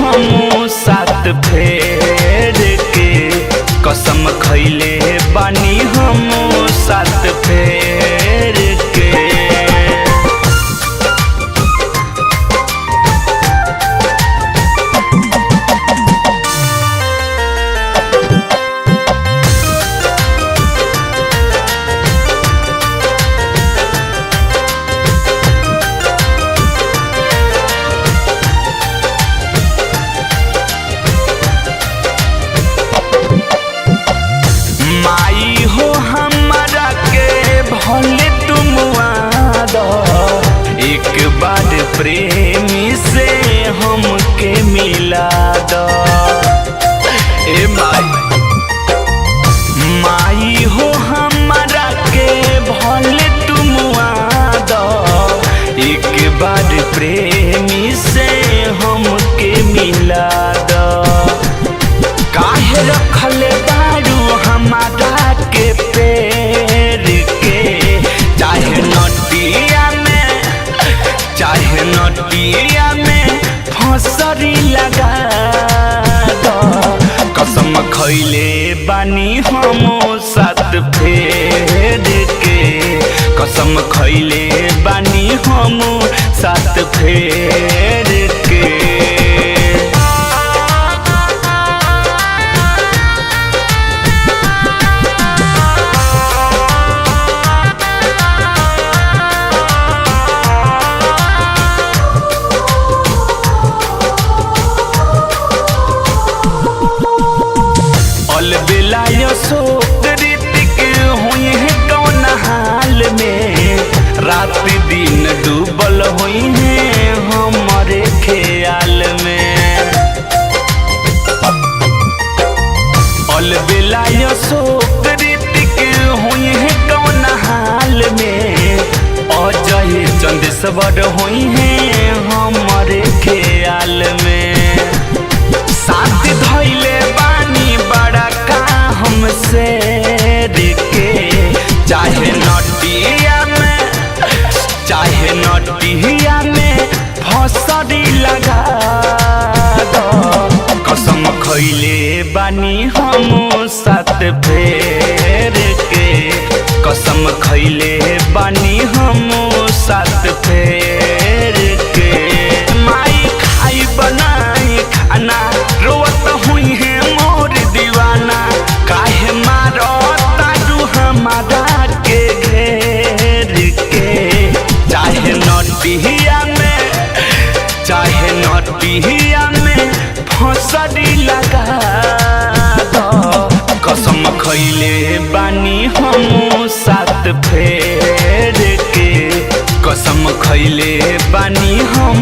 हम सात फेर के, कसम खैले बानी हम सात फेर के। माई हो हमरा के भले तुम वादा, एक बार प्रेमी से हमके मिला दो। ए माई हो हमरा के भले तुम वादा, एक बार प्रेमी से हमके मिला दो। काहे रखले दारू हमारा के पेड़ के, चाहे नटिया में फसरी लगा दो। कसम खैले बानी हम सात फेर के, कसम खैले बानी हम सात फेर के। बेलायो शोक ऋतिक हुई है कौन हाल में, रात दिन डूबल हुई है हमारे ख्याल में। अल बेलायो शोक ऋतिक हुई है कौन हाल में, अजय चंदेश्वर हुई है हमारे ख्याल में। साथ धैले बानी बड़ा हमसे के, चाहे नटिया में फसरी लगा दो। कसम खैले बानी हम सात फेर के, कसम खैले बानी हम सात फेर के। माई खाई बनाई खाना रोत हुई है मोर दीवाना, काहे मारो तारू हमारा के घेर के। चाहे नटिया में फसरी लगा दो। कसम खैले बानी हम सात फेर के, कसम खैले बानी हम